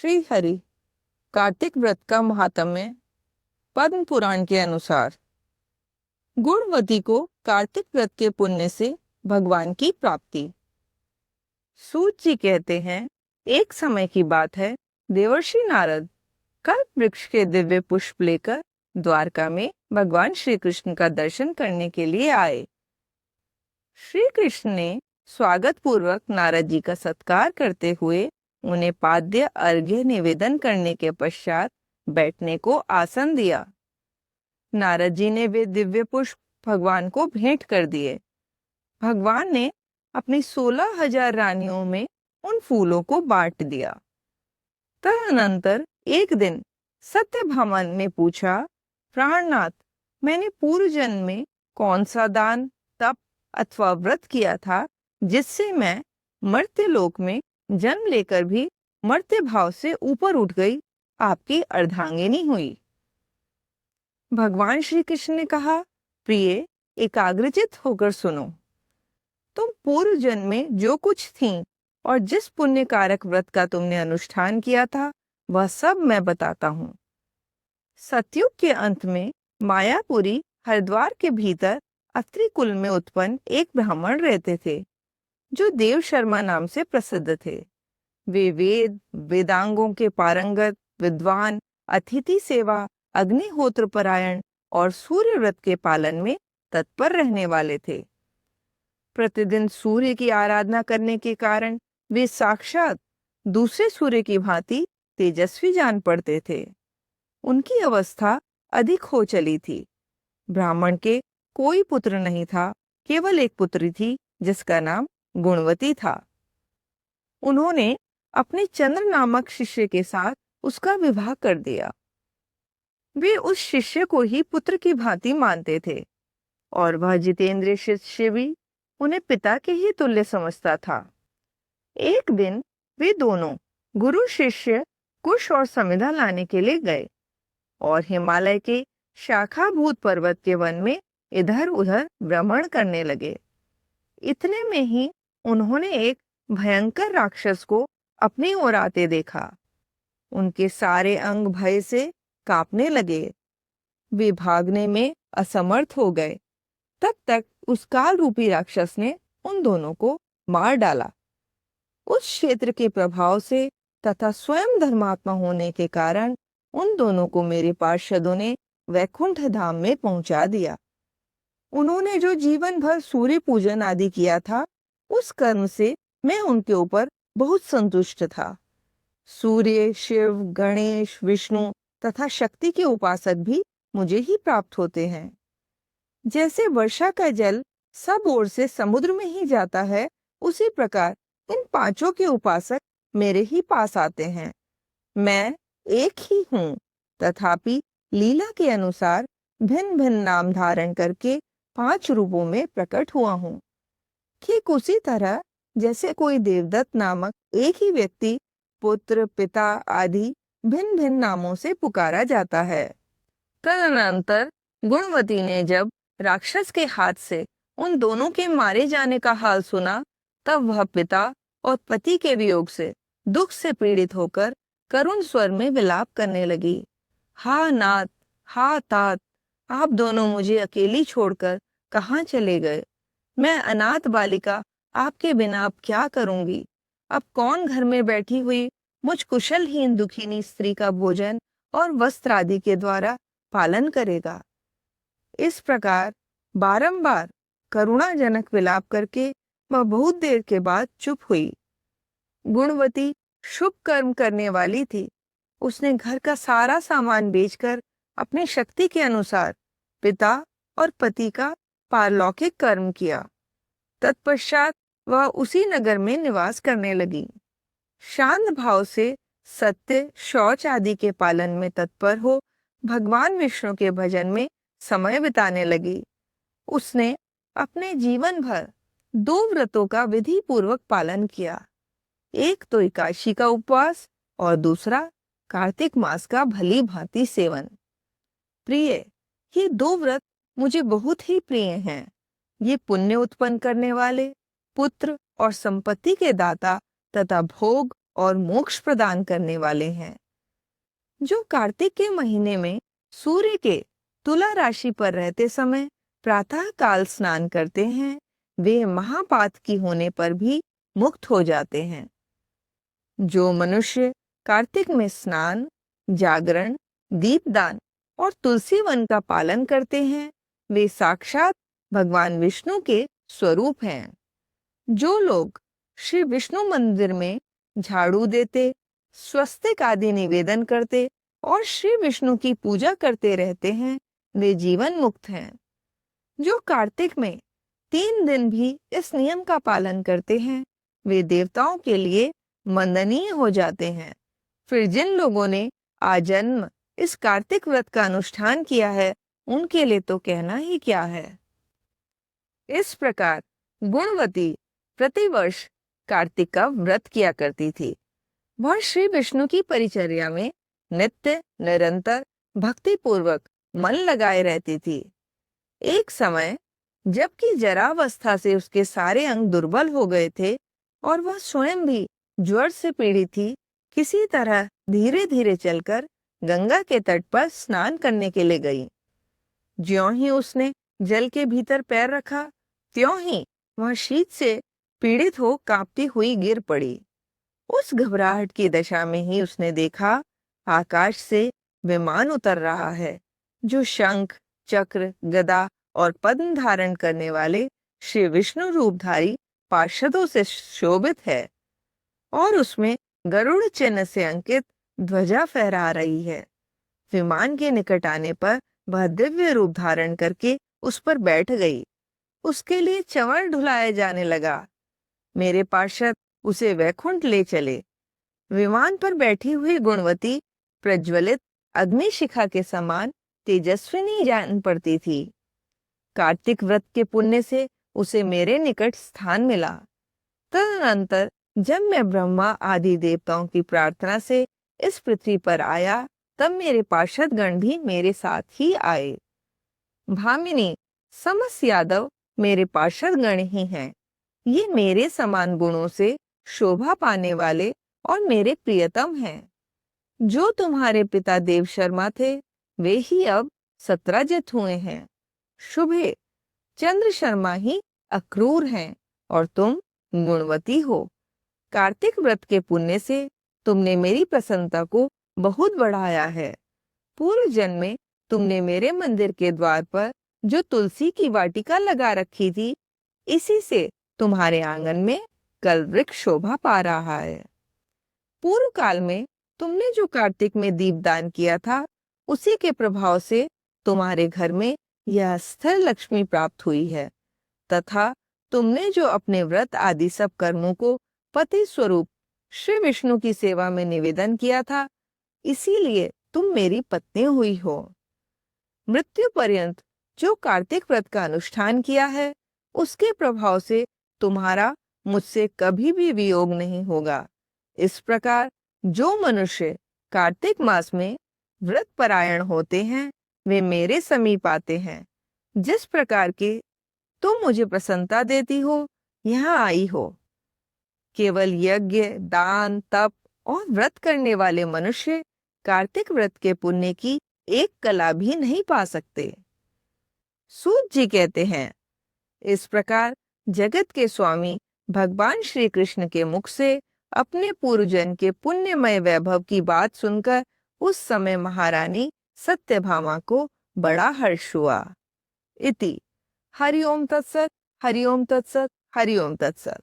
श्री हरि कार्तिक व्रत का महात्म्य। पद्म पुराण के अनुसार गुणवती को कार्तिक व्रत के पुण्य से भगवान की प्राप्ति। सूत जी कहते हैं, एक समय की बात है, देवर्षि नारद कल्प वृक्ष के दिव्य पुष्प लेकर द्वारका में भगवान श्री कृष्ण का दर्शन करने के लिए आए। श्री कृष्ण ने स्वागत पूर्वक नारद जी का सत्कार करते हुए उन्हें पाद्य अर्घ्य निवेदन करने के पश्चात बैठने को आसन दिया। नारद जी ने वे दिव्य पुष्प भगवान को भेंट कर दिए। भगवान ने अपनी 16,000 रानियों में उन फूलों को बांट दिया। तदनंतर एक दिन सत्यभामा ने पूछा, प्राणनाथ, मैंने पूर्व जन्म में कौन सा दान, तप अथवा व्रत किया था जिससे मैं मर्त्य लोक में जन्म लेकर भी मर्त्य भाव से ऊपर उठ गई, आपकी अर्धांगिनी हुई। भगवान श्री कृष्ण ने कहा, प्रिय, एकाग्रचित होकर सुनो। तुम पूर्व जन्म में जो कुछ थी और जिस पुण्य कारक व्रत का तुमने अनुष्ठान किया था वह सब मैं बताता हूँ। सतयुग के अंत में मायापुरी हरिद्वार के भीतर अत्रि कुल में उत्पन्न एक ब्राह्मण रहते थे जो देव शर्मा नाम से प्रसिद्ध थे। वे वेदांगों के पारंगत, विद्वान, अतिथि सेवा, अग्निहोत्र परायण और सूर्य व्रत के पालन में तत्पर रहने वाले थे। प्रतिदिन सूर्य की आराधना करने के कारण वे साक्षात दूसरे सूर्य की भांति तेजस्वी जान पड़ते थे। उनकी अवस्था अधिक हो चली थी। ब्राह्मण के कोई पुत्र नहीं था, केवल एक पुत्री थी जिसका नाम गुणवती था। उन्होंने अपने चंद्र नामक शिष्य के साथ उसका विवाह कर दिया। वे उस शिष्य को ही पुत्र की भांति मानते थे और वह जितेंद्रिय शिष्य भी उन्हें पिता के ही तुल्य समझता था। एक दिन वे दोनों गुरु शिष्य कुश और समिधा लाने के लिए गए और हिमालय के शाखाभूत पर्वत के वन में इधर उधर भ्रमण करने लगे। इतने में ही उन्होंने एक भयंकर राक्षस को अपनी ओर आते देखा। उनके सारे अंग भय से कांपने लगे। वे भागने में असमर्थ हो गए। तब तक उस काल रूपी राक्षस ने उन दोनों को मार डाला। उस क्षेत्र के प्रभाव से तथा स्वयं धर्मात्मा होने के कारण उन दोनों को मेरे पार्षदों ने वैकुंठ धाम में पहुंचा दिया। उन्होंने जो जीवन भर सूर्य पूजन आदि किया था, उस कर्म से मैं उनके ऊपर बहुत संतुष्ट था। सूर्य, शिव, गणेश, विष्णु तथा शक्ति के उपासक भी मुझे ही प्राप्त होते हैं। जैसे वर्षा का जल सब ओर से समुद्र में ही जाता है, उसी प्रकार इन पांचों के उपासक मेरे ही पास आते हैं। मैं एक ही हूँ, तथापि लीला के अनुसार भिन्न भिन्न नाम धारण करके 5 रूपों में प्रकट हुआ हूँ। ठीक उसी तरह जैसे कोई देवदत्त नामक एक ही व्यक्ति पुत्र, पिता आदि भिन्न भिन्न नामों से पुकारा जाता है। तदनंतर गुणवती ने जब राक्षस के हाथ से उन दोनों के मारे जाने का हाल सुना, तब वह पिता और पति के वियोग से दुख से पीड़ित होकर करुण स्वर में विलाप करने लगी। हा नाथ, हा तात, आप दोनों मुझे अकेली छोड़कर कहाँ चले गए? मैं अनाथ बालिका आपके बिना अब क्या करूंगी? अब कौन घर में बैठी हुई मुझ कुशलहीन दुखिनी स्त्री का भोजन और वस्त्र आदि के द्वारा पालन करेगा? इस प्रकार बारंबार करुणाजनक विलाप करके वह बहुत देर के बाद चुप हुई। गुणवती शुभ कर्म करने वाली थी। उसने घर का सारा सामान बेचकर अपनी शक्ति के अनुसार पिता और पति का पारलौकिक कर्म किया। तत्पश्चात वह उसी नगर में निवास करने लगी। शांत भाव से सत्य, शौच आदि के पालन में तत्पर हो भगवान विष्णु के भजन में समय बिताने लगी। उसने अपने जीवन भर 2 व्रतों का विधि पूर्वक पालन किया। एक तो एकादशी का उपवास और दूसरा कार्तिक मास का भली भांति सेवन। प्रिय, ये 2 व्रत मुझे बहुत ही प्रिय हैं। ये पुण्य उत्पन्न करने वाले, पुत्र और संपत्ति के दाता तथा भोग और मोक्ष प्रदान करने वाले हैं। जो कार्तिक के महीने में सूर्य के तुला राशि पर रहते समय प्रातः काल स्नान करते हैं, वे महापातकी होने पर भी मुक्त हो जाते हैं। जो मनुष्य कार्तिक में स्नान, जागरण, दीपदान और तुलसी वन का पालन करते हैं, वे साक्षात भगवान विष्णु के स्वरूप हैं। जो लोग श्री विष्णु मंदिर में झाड़ू देते, स्वस्तिक आदि निवेदन करते और श्री विष्णु की पूजा करते रहते हैं, वे जीवन मुक्त हैं। जो कार्तिक में 3 दिन भी इस नियम का पालन करते हैं, वे देवताओं के लिए वंदनीय हो जाते हैं। फिर जिन लोगों ने आजन्म इस कार्तिक व्रत का अनुष्ठान किया है, उनके लिए तो कहना ही क्या है। इस प्रकार गुणवती प्रतिवर्ष कार्तिक का व्रत किया करती थी। वह श्री विष्णु की परिचर्या में नित्य निरंतर भक्ति पूर्वक मन लगाए रहती थी। एक समय जबकि जरावस्था से उसके सारे अंग दुर्बल हो गए थे और वह स्वयं भी ज्वर से पीड़ित थी, किसी तरह धीरे धीरे चलकर गंगा के तट पर स्नान करने के लिए गई। ज्यों ही उसने जल के भीतर पैर रखा, त्यों ही वह शीत से पीड़ित हो कांपती हुई गिर पड़ी। उस घबराहट की दशा में ही उसने देखा आकाश से विमान उतर रहा है, जो शंख, चक्र, गदा और पद्म धारण करने वाले श्री विष्णु रूपधारी पार्षदों से शोभित है और उसमें गरुड़ चिन्ह से अंकित ध्वजा फहरा रही है। विमान के निकट आने पर वह दिव्य रूप धारण करके उस पर बैठ गई। उसके लिए चंवर ढुलाया जाने लगा। मेरे पार्षद उसे वैकुंठ ले चले। विमान पर बैठी हुई गुणवती प्रज्वलित अग्निशिखा के समान तेजस्विनी जान पड़ती थी। कार्तिक व्रत के पुण्य से उसे मेरे निकट स्थान मिला। तदनंतर जब मैं ब्रह्मा आदि देवताओं की प्रार्थना से इस पृथ्वी पर आया, तब मेरे पार्षद गण भी मेरे साथ ही आए। भामिनी, समस्त यादव मेरे पार्षद गण ही हैं। ये मेरे समान गुणों से शोभा पाने वाले और मेरे प्रियतम हैं। जो तुम्हारे पिता देव शर्मा थे, वे ही अब सत्राजित हुए हैं। शुभे, चंद्र शर्मा ही अक्रूर हैं और तुम गुणवती हो। कार्तिक व्रत के पुण्य से तुमने मेरी प्रसन्नता को बहुत बढ़ाया है। पूर्व जन्म में तुमने मेरे मंदिर के द्वार पर जो तुलसी की वाटिका लगा रखी थी, इसी से तुम्हारे आंगन में कल वृक्ष शोभा पा रहा है। पूर्व काल में तुमने जो कार्तिक में दीपदान किया था, उसी के प्रभाव से तुम्हारे घर में यह स्थिर लक्ष्मी प्राप्त हुई है, तथा तुमने जो अपने व्रत आदि सब कर्मों को पति स्वरूप श्री विष्णु की सेवा में निवेदन किया था, इसीलिए तुम मेरी पत्नी हुई हो। मृत्यु पर्यंत जो कार्तिक व्रत का अनुष्ठान किया है, उसके प्रभाव से तुम्हारा मुझसे कभी भी वियोग नहीं होगा। इस प्रकार जो मनुष्य कार्तिक मास में व्रत परायण होते हैं, वे मेरे समीप आते हैं। जिस प्रकार के तुम मुझे प्रसन्नता देती हो, यहाँ आई हो। केवल यज्ञ, दान, तप और व्रत करने वाले मनुष्य कार्तिक व्रत के पुण्य की एक कला भी नहीं पा सकते। सूत जी कहते हैं, इस प्रकार जगत के स्वामी भगवान श्री कृष्ण के मुख से अपने पूर्वजन्म के पुण्यमय वैभव की बात सुनकर उस समय महारानी सत्यभामा को बड़ा हर्ष हुआ। इति हरि ओम तत्सत, हरि ओम तत्सत, हरि ओम तत्सत।